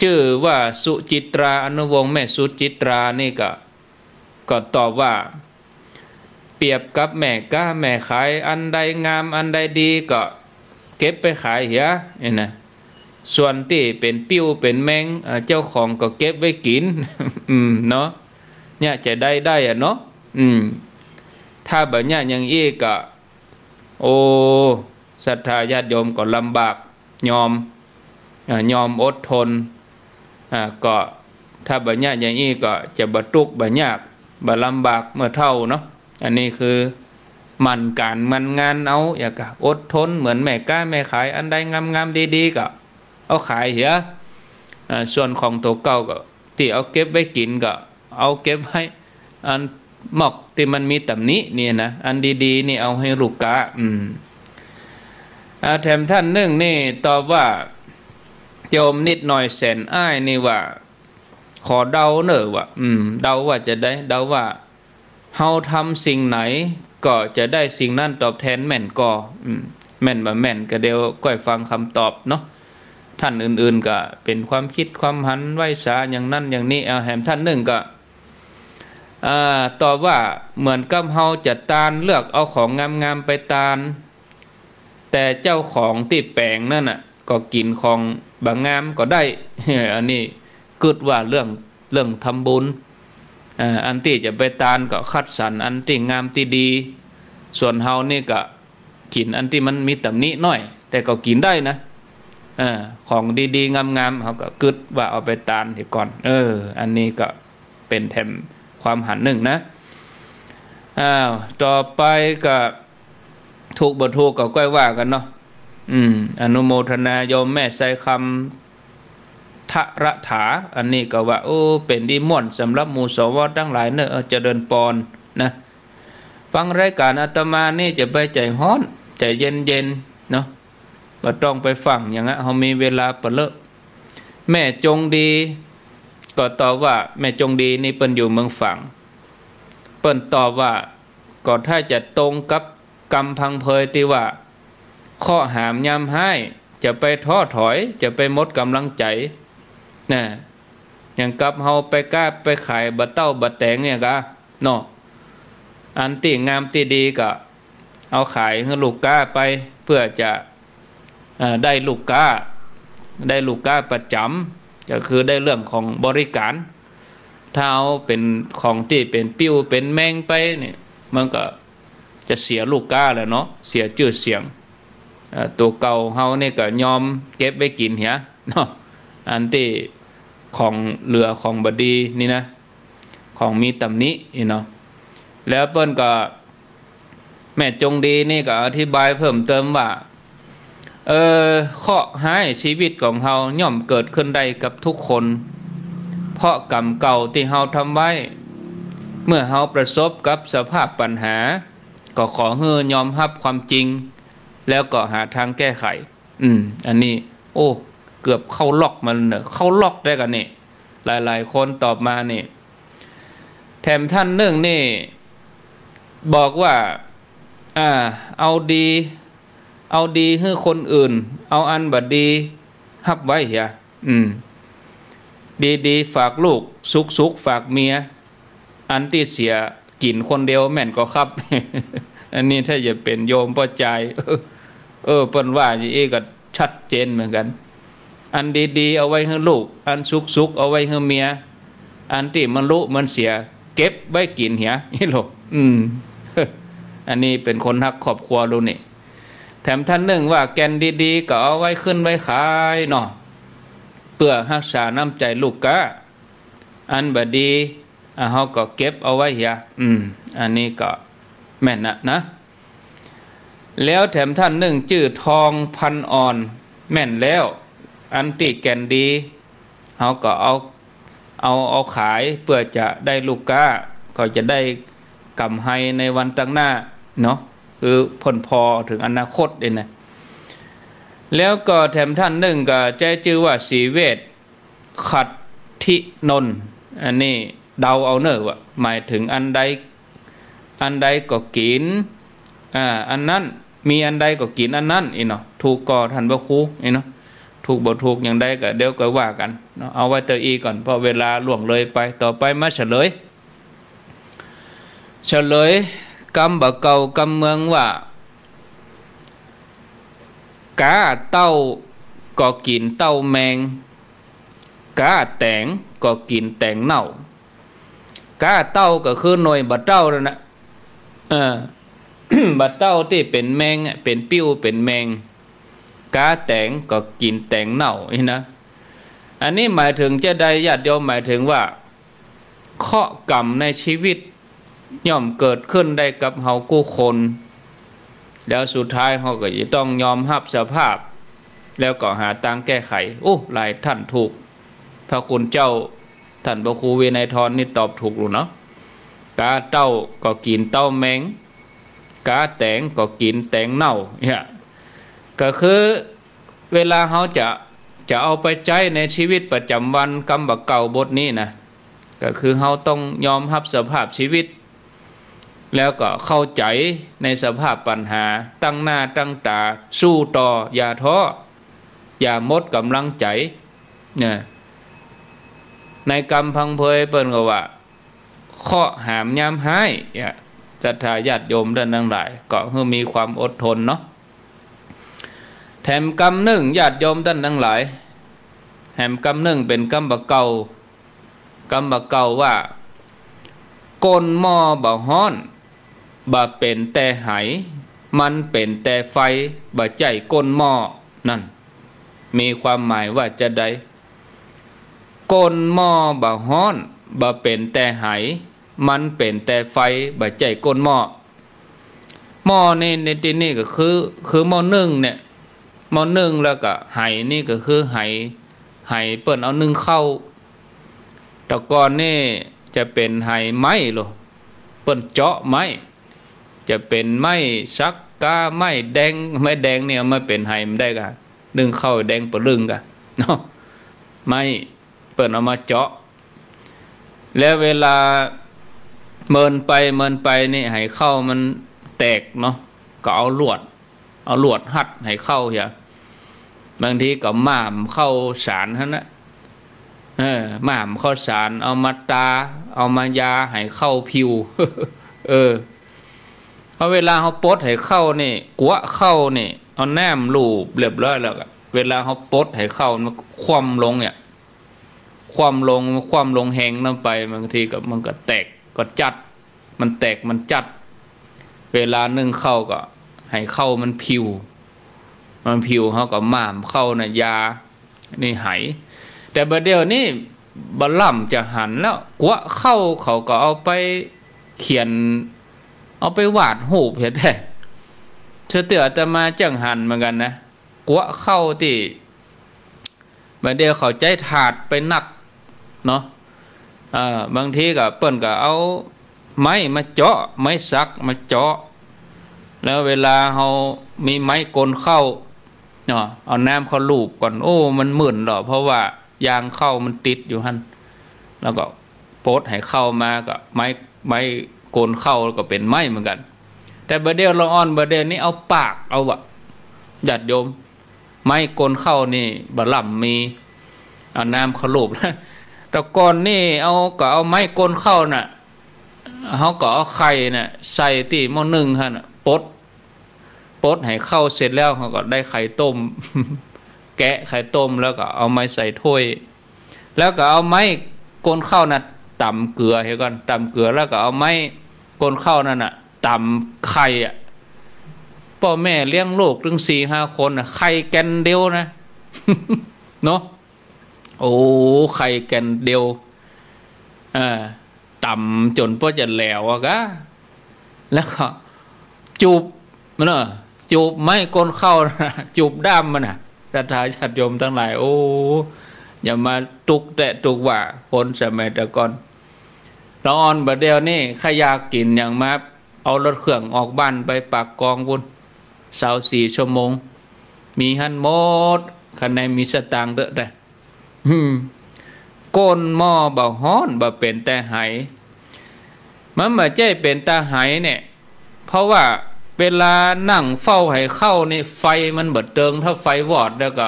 ชื่อว่าสุจิตราอนุวงศ์แม่สุจิตรานี่ก็ตอบว่าเปรียบกับแม่ก้าแม่ขายอันใดงามอันใดดีก็เก็บไปขายเหียนะส่วนที่เป็นปิ้วเป็นแมงเจ้าของก็เก็บไว้กินเนาะเนี่ยจะได้เนาะถ้าแบบนี้อย่างอี้ก็ศรัทธาญาติโยมก็ลำบากยอมอดทนก็ถ้าแบบนี้อย่างอี้ก็จะบรรทุกบรรยากบรรลำบากเมื่อเท่าเนาะอันนี้คือมันการมันงานเอาอย่ากะอดทนเหมือนแม่ก้าแม่ขายอันใดงามๆดีๆก็เอาขายเหียส่วนของตัวเก่าก็ที่เอาเก็บไว้กินก็เอาเก็บไว้อันหมอกที่มันมีตำหนินี่นะอันดีๆนี่เอาให้ลูกกะแถมท่านหนึ่งนี่ตอบว่าโยมนิดหน่อยแสนอ้ายนี่ว่าขอเดาเนอะว่าเดาว่าจะได้เดาว่าเฮาทำสิ่งไหนก็จะได้สิ่งนั้นตอบแทนแม่นก็แม่นบ่แม่นก็เดี๋ยวก็ฟังคำตอบเนาะ ท่านอื่นๆก็เป็นความคิดความหันไหวสาอย่างนั้นอย่างนี้แหมท่านหนึ่งก็ตอบว่าเหมือนกับเฮาจะตานเลือกเอาของงามๆไปตานแต่เจ้าของที่แปลงนั่นน่ะก็กินของบางงามก็ได้ อันนี้กึดว่าเรื่องทำบุญอันที่จะไปตานก็คัดสรรอันที่งามที่ดีส่วนเฮานี่ก็กินอันที่มันมีตำหนิน้อยแต่ก็กินได้นะของดีๆงามๆเขาก็กึดว่าเอาไปตานทีก่อนอันนี้ก็เป็นแถมความหันหนึ่งนะต่อไปก็ถูกบ่ถูกก็ก้อยว่ากันเนาะอนุโมทนาโยมแม่ใส่คำทะระถาอันนี้ก็ว่าโอ้เป็นดีม่วนสำหรับหมู่สวทั้งหลายเนอะเจริญปอนนะฟังรายการอาตมานี่จะไปใจฮ้อนใจเย็นๆเนาะบ่ต้องไปฟังอย่างนั้นเขามีเวลาเปเลอะแม่จงดีก็ตอบว่าแม่จงดีนี่เปิ้นอยู่เมืองฝั่งเปิ้นตอบว่าก็ถ้าจะตรงกับกำพังเพยที่ว่าข้อหามยำให้จะไปท้อถอยจะไปหมดกำลังใจนะอย่างกับเฮาไปกล้าไปขายบะเต้าบะแตงเนี่ยกะเนาะอันที่งามที่ดีก็เอาขายให้ลูกก้าไปเพื่อจะได้ลูกก้าประจำก็คือได้เรื่องของบริการถ้าเอาเป็นของที่เป็นปิ้วเป็นแมงไปเนี่ยมันก็จะเสียลูกก้าแล้วเนาะเสียชื่อเสียงตัวเก่าเฮาเนี่ยก็ยอมเก็บไว้กินเหียเนาะอันที่ของเหลือของบดีนี่นะของมีตำหนินี่เนาะแล้วเปิ้นก็แม่จงดีนี่ก็อธิบายเพิ่มเติมว่าเคราะห์ร้ายชีวิตของเฮาย่อมเกิดขึ้นได้กับทุกคนเพราะกรรมเก่าที่เฮาทำไว้เมื่อเฮาประสบกับสภาพปัญหาก็ขอให้ยอมรับความจริงแล้วก็หาทางแก้ไขอันนี้โอ้เกือบเข้าล็อกมันเนอะเข้าล็อกได้กันนี่หลายๆคนตอบมานี่แถมท่านหนึ่งนี่บอกว่าเอาดีให้คนอื่นเอาอันบัดดีฮับไว้เหียดีฝากลูกสุกฝากเมียอันที่เสียกินคนเดียวแม่นก็ครับ อันนี้ถ้าจะเป็นโยมพ่อใจเปิ้นว่าอย่างนี้ก็ชัดเจนเหมือนกันอันดีเอาไว้ให้ลูกอันสุกเอาไว้ให้เมียอันที่มันรู้มันเสียเก็บไว้กินเหียนี่หรอกอันนี้เป็นคนรักครอบครัวรู้นี่แถมท่านหนึ่งว่าแกนดีๆก็เอาไว้ขึ้นไว้ขายเนาะเพื่อรักษาน้ำใจลูกกะอันบดีเขาก็เก็บเอาไว้เหียอันนี้ก็แม่นนะแล้วแถมท่านหนึ่งชื่อทองพันอ่อนแม่นแล้วอันที่แกนดีเขาก็เอาขายเพื่อจะได้ลูกกะก็จะได้กำไรในวันตั้งหน้าเนาะคือผลพอถึงอนาคตเลยนะแล้วก็แถมท่านหนึ่งก็ใจชื่อว่าสีเวชขัดทินนท์อันนี้เดาเอาเนอะว่าหมายถึงอันใดก็กินอันนั้นมีอันใดก็กินอันนั้นเนาะถูกก่อท่านพระครูเนาะถูกบ่ถูกอย่างใดก็เดี๋ยวก็ว่ากันเนาะเอาไว้เตอีก่อนเพราะเวลาล่วงเลยไปต่อไปมาเฉลยกำบะเก่ากำเมืองว่ากาเต้าก็กินเต้าแมงกาแตงก็กินแตงเน่ากาเต้าก็คือหน่วยบะเต้าแล้วนะบะเต้าที่เป็นแมงเป็นปิ้วเป็นแมงกาแตงก็กินแตงเน่านี่นะอันนี้หมายถึงจะได้ญาติโยมหมายถึงว่าเคราะห์กรรมในชีวิตย่อมเกิดขึ้นได้กับเฮากู้คนแล้วสุดท้ายเฮาก็จะต้องยอมรับสภาพแล้วก็หาทางแก้ไขโอ้หลายท่านถูกพระคุณเจ้าท่านพระครูวินัยธรนี่ตอบถูกหรือเนาะกาเต้าก็กินเต้าแมงกาแตงก็กินแตงเน่าเนี่ยก็คือเวลาเฮาจะเอาไปใช้ในชีวิตประจำวันกำบักเก่าบทนี้นะก็คือเฮาต้องยอมรับสภาพชีวิตแล้วก็เข้าใจในสภาพปัญหาตั้งหน้าตั้งตาสู้ต่ออย่าท้อ อย่าหมดกำลังใจเนี่ยในกรรมพังเพยเปิ้นก็ว่าข้อหามยามหายศรัทธาญาติโยมท่านทั้งหลายก็คือมีความอดทนเนาะแถมกรรมหนึ่งญาติโยมท่านทั้งหลายแถมกรรมหนึ่งเป็นกรรมบะเก่ากรรมบะเก่าว่าก้นหม้อบ่ฮ้อนบ่เป็นแต่ไหมันเป็นแต่ไฟบ่ใจก้นหม้อนั่นมีความหมายว่าจะได้ก้นหม้อบ่ฮ้อนบ่เป็นแต่ไหมันเป็นแต่ไฟบ่ใจก้นหม้อหม้อในที่นี้ก็คือหม้อนึ่งเนี่ยหม้อนึ่งแล้วก็ไหนี่ก็คือไหเปิ้นเอานึ่งเข้าแต่ก่อนนี่จะเป็นไหไม้หรอเปิ้นเจาะไม้จะเป็นไม้ซักกาไม้แดงเนี่ยมาเป็นไหมันได้กะนึ่งเข้าแดงปะลึงกะเนาะไม้เปิ้นเอามาเจาะแล้วเวลาเมินไปนี่ไหเข้ามันแตกเนาะก็เอาลวดหัดให้เข้าอย่าบางทีก็หม่ามเข้าสารท่านนะหม่ามเข้าสารเอามาตาเอามายาให้เข้าผิว เพราะเวลาเขาปดให้เข้านี่กัวเข้านี่เอาแนมลูบเรียบร้อยแล้วเวลาเขาปดให้เข้ามันคว่ำลงเนี่ยคว่ำลงแหงน้ำไปบางทีก็มันก็แตกก็จัดมันแตกมันจัดเวลานึ่งเข้าก็ให้เข้ามันผิวเขาก็หม่ามเข้าน่ะยานี่ไหแต่บัดเดี๋ยวนี้บะล่ำจะหันแล้วกัวเข้าเขาก็เอาไปเขียนเอาไปวาดรูปเห็นแต่เตือแต่มาจังหันเหมือนกันนะกัวเข้าที่บัดเดี๋ยวเขาใจถาดไปนักเนาะบางทีก็เปิ้นก็เอาไม้มาเจาะไม้สักมาเจาะแล้วเวลาเขามีไม้กลเข้าเนาะเอาน้ำเขาลูบก่อนโอ้มันหมื่นหรอเพราะว่ายางเข้ามันติดอยู่หั่นแล้วก็โพสให้เข้ามาก็ไม้โกนเข้าก็เป็นไม้เหมือนกันแต่บัดเดี๋ยวเราอ่อนบัดเดี๋ยวนี้เอาปากเอาวะญาติโยมไม้โกนเข้านี่บะล่ำมีเอาน้ำเขาลูบแต่ก่อนนี่ก็เอาไม้โกนเข้าน่ะเขาก็เอาไข่น่ะใส่ที่หม้อนึ่งฮะน่ะปดให้เข้าเสร็จแล้วเขาก็ได้ไข่ต้ม แกะไข่ต้มแล้วก็เอาไม้ใส่ถ้วยแล้วก็เอาไม้กลนข้าวน่ะตำเกลือให้ก่อนตำเกลือแล้วก็เอาไม้กลนข้าวนั่นน่ะตำไข่พ่อแม่เลี้ยงลูกถึง 4-5 คนน่ะไข่แกนเดียวนะ เนาะโอ้ไข่แกนเดียวต่ำจนพ่อจะแหลวกะแล้วก็จูบมันเนอะจูบไม้ก้นเข้าจูบด้ามมันน่ะศรัทธาญาติโยมทั้งหลายโอ้อย่ามาตุกแต่ตุกว่าคนสมัยแต่ก่อนเราอ่อนบัดเดียวนี่ขยากกินอย่างมาเอารถเครื่องออกบ้านไปปากกองบุญ24 ชั่วโมงมีหันหมดคันในมีสตางค์เด้อได้ก้นหม้อบ่ฮ้อนบ่เป็นแต่ไหมันบ่ใจเป็นแต่ไหเนี่ยเพราะว่าเวลานั่งเฝ้าให้เข้านี่ไฟมันเบิดเติงถ้าไฟวอดแล้วก็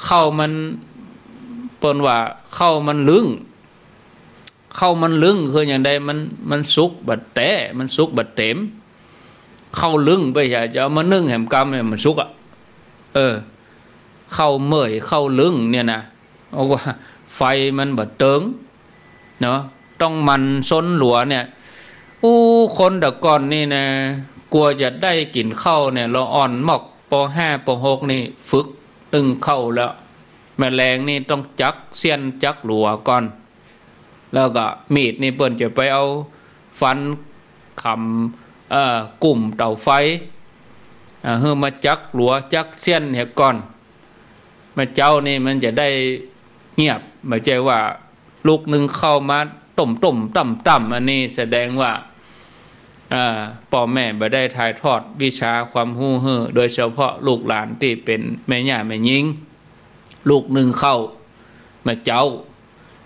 เข้ามันเปิ้นว่าเข้ามันลึงคืออย่างใดมันสุกบัดแต่มันสุกบัดเต็มเข้าลึงไปอย่าจะเอามานึ่งแหมกำเนี่ยมันสุกเข้าเมื่อยเข้าลึงเนี่ยนะเอาว่าไฟมันบัดเติงเนาะต้องมันซ้นหลัวเนี่ยคนแต่ก่อนนี่นะกลัวจะได้กินข้าวเนี่ยเราอ่อนหมอกป.5 ป.6 นี่ฝึกตึงเข้าแล้วแมลงนี่ต้องจักเสี้ยนจักหลัวก่อนแล้วก็มีดนี่เปิ้นจะไปเอาฟันคำกลุ่มเตาไฟเฮือมาจักหลัวจักเสี้ยนเหี่ยก่อนมาเจ้านี่มันจะได้เงียบไม่ใช่ว่าลูกหนึ่งเข้ามาต่มต่ำอันนี้แสดงว่าพ่อแม่บ่ได้ถ่ายทอดวิชาความรู้โดยเฉพาะลูกหลานที่เป็นแม่ย่าแม่หญิงลูกหนึ่งเข้ามาเจ้า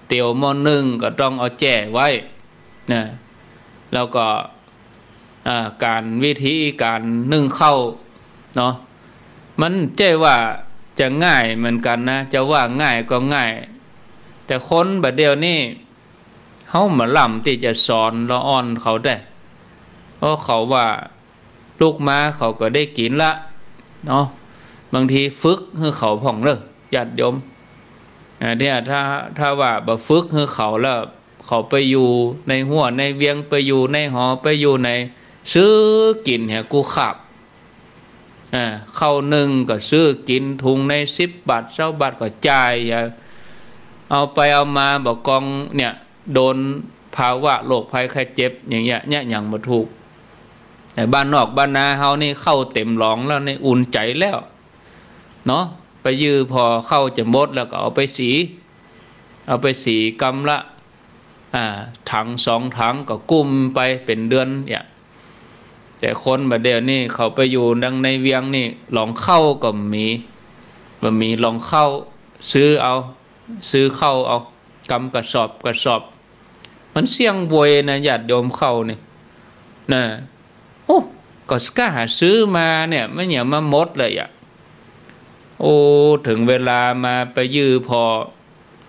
เตียวหม้อนึ่งก็ต้องเอาแจ้ไว้นะแล้วก็การวิธีการนึ่งเข้าเนาะมันเจ้ว่า จะง่ายเหมือนกันนะจะว่าง่ายก็ง่ายแต่คนบัดเดียวนี่เขามาล่ำที่จะสอนละอ่อนเขาได้เพราะเขาว่าลูกม้าเขาก็ได้กินละเนาะบางทีฝึกให้เขาผ่องเลยญาติโยมเนี่ยถ้าว่าบ่ฝึกให้เขาแล้วเขาไปอยู่ในหัวในเวียงไปอยู่ในหอไปอยู่ในซื้อกินเนี่ยกูขับเข้าหนึ่งก็ซื้อกินถุงใน10 บาท20 บาทก็จ่ายเอาไปเอามาบอกกองเนี่ยโดนภาวะโรคภัยไข้เจ็บอย่างเงี้ยเนี่ยอย่างมาถูกแต่บ้านนอกบ้านนาเฮานี่เข้าเต็มหลองแล้วในอุ่นใจแล้วเนาะไปยือพอเข้าจะหมดแล้วก็เอาไปสีกำละถัง2 ถังก็กุ้มไปเป็นเดือนเนี่ยแต่คนบัดเดี๋ยวนี่เขาไปอยู่ดังในเวียงนี่ลองเข้าก็มีลองเข้าซื้อเข้าเอากำกระสอบมันเสี่ยงบวยนะญาติโยมเข้านี่นะโอ้ก็กล้าหาซื้อมาเนี่ยไม่อย่ามาหมดเลยโอ้ถึงเวลามาไปยื้อพอ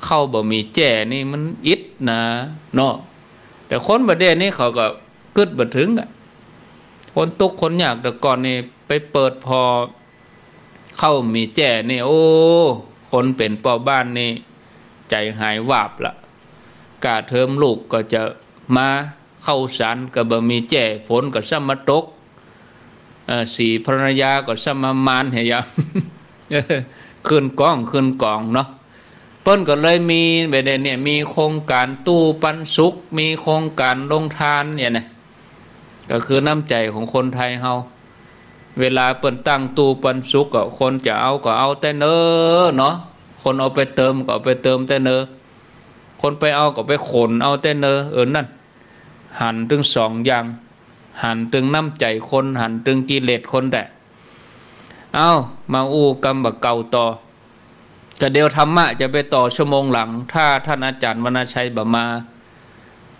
เข้าบ่มีแจ่นี่มันอิดนะเนาะแต่คนบัดเดี๋ยวนี้เขาก็กึดบ่ถึงคนตุกคนยากแต่ก่อนนี่ไปเปิดพอเข้ามีแจ่นี่โอ้คนเป็นพ่อบ้านนี่ใจหายวาบละกาเทอมลูกก็จะมาเข้าสารก็บ่มีแจ่ฝนก็ซ้ำมาตกสีภรรยาก็ซ้ำมามานเหียขึ้นกองเนาะเปิ้นก็เลยมีแบบนี้มีโครงการตู้ปันสุขมีโครงการลงทานเนี่ยนะก็คือน้ำใจของคนไทยเฮาเวลาเปิ้นตั้งตู้ปันสุขก็คนจะเอาก็เอาแต่เนอเนาะคนเอาไปเติมก็เอาไปเติมแต่เนอคนไปเอาก็ไปขนเอาแต่เนอนั่นหันถึง2 อย่างหันถึงน้ำใจคนหันถึงกิเลสคนแดะเอามาอู้กำบักเก่าต่อก็เดี๋ยวธรรมะจะไปต่อชั่วโมงหลังถ้าท่านอาจารย์วรรณชัยบ่มา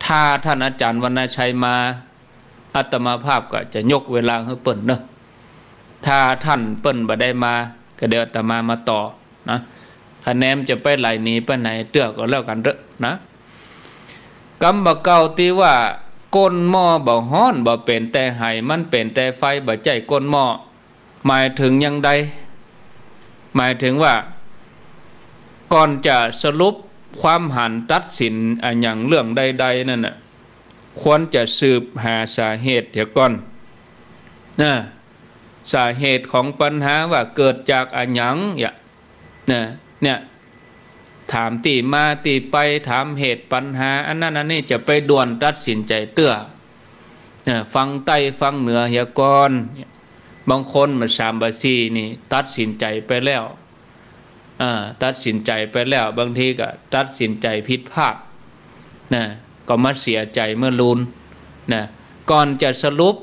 ถ้าท่านอาจารย์วรรณชัยมาอาตมาภาพก็จะยกเวลาให้เปิ้นเนอะถ้าท่านเปิ้นบ่ได้มาก็เดี๋ยวอาตมาต่อนะคะแนนจะไปไหลหนีไปไหนเตื้อก็แล้วกันเด้อนะกำบักเก่าที่ว่าก้นหม้อบ่ฮ้อนบ่เป็นแต่ไห้มันเป็นแต่ไฟบ่ใจก้นหม้อหมายถึงยังใดหมายถึงว่าก่อนจะสรุปความหันตัดสินอย่างเรื่องใดๆนั่นน่ะควรจะสืบหาสาเหตุเดี๋ยวก่อนสาเหตุของปัญหาว่าเกิดจากหยังเนี่ยถามตีมาตีไปถามเหตุปัญหาอันนั้นอันนี้จะไปด่วนตัดสินใจเตื้อฟังใต้ฟังเหนือเหียก่อนบางคนมา3 บาซีนี่ตัดสินใจไปแล้วตัดสินใจไปแล้วบางทีก็ตัดสินใจผิดพลาดก็มาเสียใจเมื่อลุนก่อนจะสรุป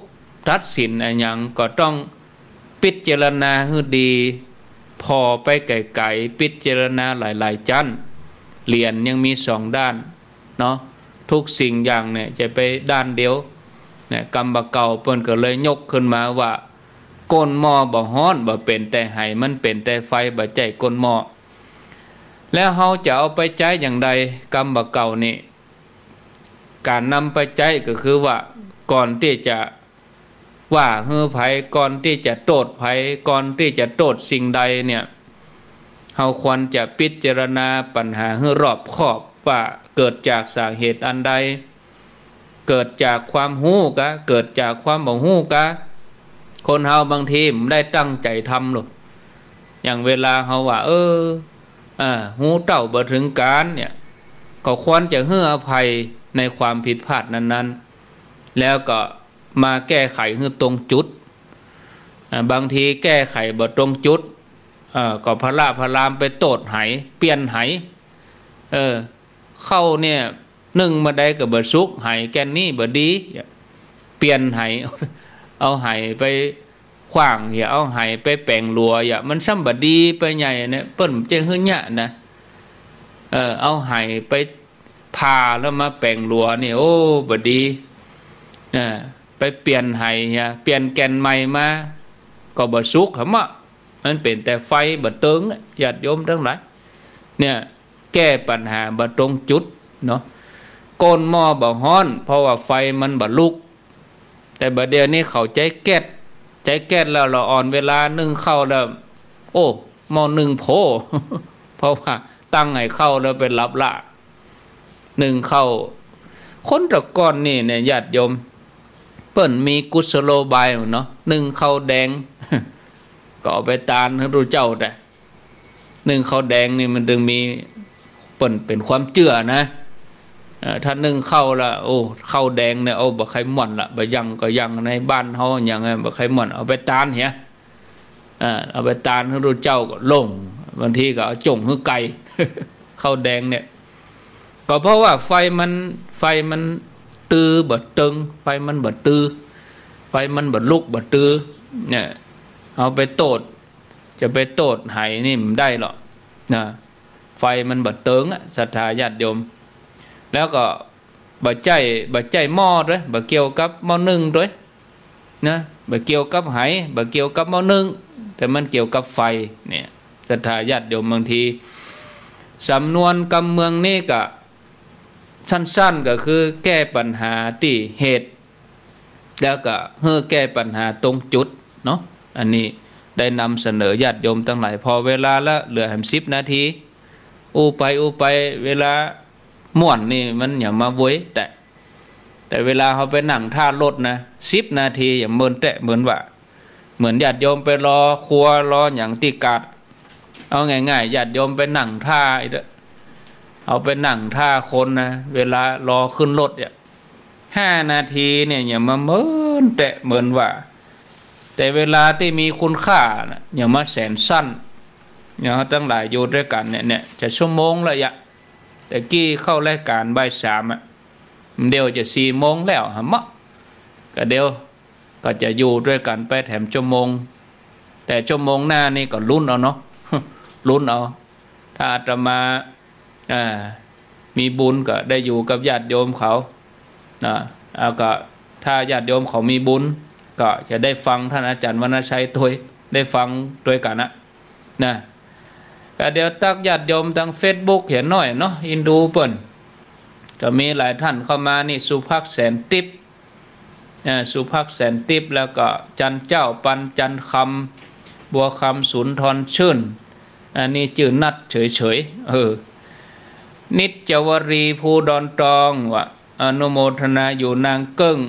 ตัดสินอะไรอย่างก็ต้องพิจารณาให้ดีพอไปไกลๆพิจารณาหลายๆชั้นเหรียญยังมี2 ด้านเนาะทุกสิ่งอย่างเนี่ยจะไปด้านเดียวกำบักเก่าเปิ้นก็เลยยกขึ้นมาว่าก้นหม้อบ่ฮ้อนบ่เป็นแต่ไห้มันเป็นแต่ไฟบ่ใจก้นหม้อแล้วเฮาจะเอาไปใช้อย่างใดกำบักเก่านี่การนำไปใช้ก็คือว่าก่อนที่จะว่าเฮือไผก่อนที่จะโทษไผก่อนที่จะโทษสิ่งใดเนี่ยเฮาควรจะพิจารณาปัญหาให้รอบคอบว่าเกิดจากสาเหตุอันใดเกิดจากความฮู้กะเกิดจากความบ่ฮู้กะคนเฮาบางทีไม่ได้ตั้งใจทำหรอกอย่างเวลาเฮาว่าฮู้เต้าบ่ถึงการเนี่ยก็ควรจะให้อภัยในความผิดพลาดนั้นๆแล้วก็มาแก้ไขให้ตรงจุดบางทีแก้ไขบ่ตรงจุดก็พลามไปโตดไหเปลี่ยนไหเข้าเนี่ยนึ่งมาได้กับบ่สุกไหแกนนี่บ่ดีเปลี่ยนไหเอาไหไปขว้างอย่าเอาไหไปแปลงลัวอย่ามันซ้ำบ่ดีไปใหญ่เนี่ยเปิ้นจะหึหยะนะเอาไหไปพาแล้วมาแปลงลัวนี่โอ้บ่ดีไปเปลี่ยนไหเปลี่ยนแกนใหม่มาก็บ่สุกหมะ มันเป็นแต่ไฟบะเติงญาติโยมทั้งหลายเนี่ยแก้ปัญหาบะตรงจุดเนาะก้นหม้อบะฮ้อนเพราะว่าไฟมันบะลุกแต่บะเดี๋ยวนี้เขาใจแก๊สแล้วเราอ่อนเวลานึ่งเข้าแล้วโอ้หม้อนึ่งโพ เพราะว่าตั้งให้เข้าแล้วเป็นรับละหนึ่งเข้าคนตะก้อนนี่เนี่ยญาติโยมเปิ้นมีกุศโลบายเนาะหนึ่งเข้าแดง ก็เอาไปตานให้รู้เจ้าแต่หนึ่งเข้าแดงนี่มันดึงมีเปิ้นเป็นความเชื่อนะถ้านึ่งเข้าละโอ้เข้าแดงเนี่ยเอาบะไข่หม่อนละบะยังก็ยังในบ้านเฮาอย่างไงบะไข่หม่อนเอาไปตานเหี้ยเอาไปตานให้รู้เจ้าก็ลงบางทีก็เอาจงให้ไก่ เข้าแดงเนี่ยก็เพราะว่าไฟมันตื้อบะตึงไฟมันบะตื้อไฟมันบะลุกบะตื้อเนี่ยเอาไปโตดจะไปโตดไหนี่มันได้หรอกนะไฟมันบะเติงศรัทธาญาติโยมแล้วก็บะใจหม้อด้วยบะเกี่ยวกับหม้อนึ่งด้วยนะบะเกี่ยวกับไหบะเกี่ยวกับหม้อนึ่งแต่มันเกี่ยวกับไฟเนี่ยศรัทธาญาติโยมบางทีสำนวนกำเมืองนี่ก็สั้นๆก็คือแก้ปัญหาที่เหตุแล้วก็แก้ปัญหาตรงจุดเนาะอันนี้ได้นำเสนอญาติโยมทั้งหลายพอเวลาละเหลือ10 นาทีอู้ไปเวลาม่วนนี่มันอย่ามาโวยแต่เวลาเขาไปนั่งท่ารถนะ10 นาทีอย่างเหมือนเหมือนว่าเหมือนญาติโยมไปรอครัวรออย่างตีกาดเอาง่ายๆญาติโยมไปนั่งท่าเอาไปนั่งท่าคนนะเวลารอขึ้นรถเนี่ย5 นาทีเนี่ยอย่ามาเหมือนว่าแต่เวลาที่มีคุณค่านะอย่ามาแสนสั้นอย่างตั้งหลายอยู่ด้วยกันเนี่ยจะชั่วโมงละยะแต่กี้เข้ารายการบ่าย 3เดี๋ยวจะ4 โมงแล้วฮะมะก็เดี๋ยวก็จะอยู่ด้วยกันไปแถมชั่วโมงแต่ชั่วโมงหน้านี่ก็ลุ้นเอาเนาะ ลุ้นเอาถ้าอาตมามีบุญก็ได้อยู่กับญาติโยมเขานะแล้วก็ถ้าญาติโยมเขามีบุญก็จะได้ฟังท่านอาจารย์วรรณชัยตัวได้ฟังด้วยกันนะก็เดี๋ยวตักญาติโยมทาง Facebook เห็นหน่อยเนาะอินดูเปิ้นก็มีหลายท่านเข้ามานี่สุภักแสนติบสุภักแสนติบแล้วก็จันเจ้าปันจันคำบัวคำสุนทรชื่นอันนี้จื่อนัดเฉยนิจจวรีภูดอนตองวะอนุโมทนาอยู่นางเกิ้ง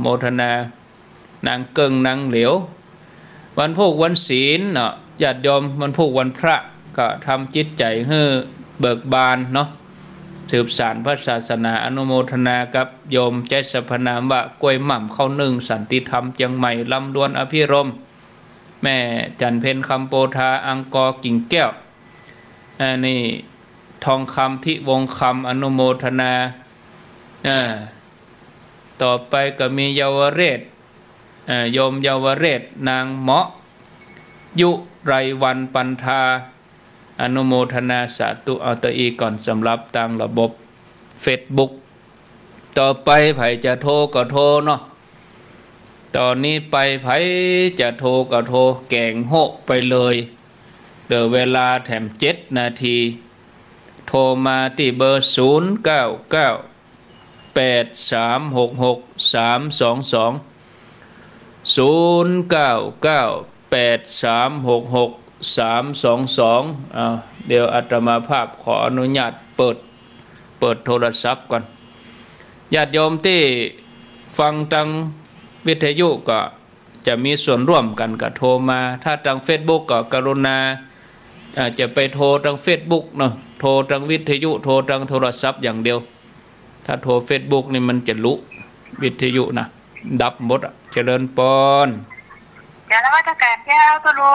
โมทนานางเกิ้งนางเหลียววันพุธวันศีลเนาะญาติโยมวันพุธวันพระก็ทำจิตใจให้เบิกบานเนาะสืบสานพระศาสนาอนุโมทนากับโยมใจสรรพนามว่ากล้วยหม่ำเข้านึ่งสันติธรรมเจียงใหม่ลำดวนอภิรมย์แม่จันเพ็ญคำโปธาอังกอกิ่งแก้วอันนี้ทองคำที่วงคำอนุโมทนาต่อไปก็มีเยาวเรศโยมเยาวเรศนางเหมาะยุไรวันปันธาอนุโมทนาสาธุเอาตะอีก่อนสำหรับทางระบบ Facebook ต่อไปไผจะโทรก็โทรเนาะตอนนี้ไปไผจะโทรก็โทรแกงโหไปเลยเดี๋ยวเวลาแถม7 นาทีโทรมาที่เบอร์เดี๋ยวอาตมาภาพขออนุญาตเปิดโทรศัพท์ก่อนญาติโยมที่ฟังทางวิทยุก็จะมีส่วนร่วมกันก็โทรมาถ้าทาง Facebook ก็กรุณาจะไปโทรทาง Facebook เนาะโทรทางวิทยุโทรทางโทรศัพท์อย่างเดียวถ้าโทร Facebook นี่มันจะลุวิทยุนะดับหมดเจริญปอนจะนมัสการเจ้าตุลุ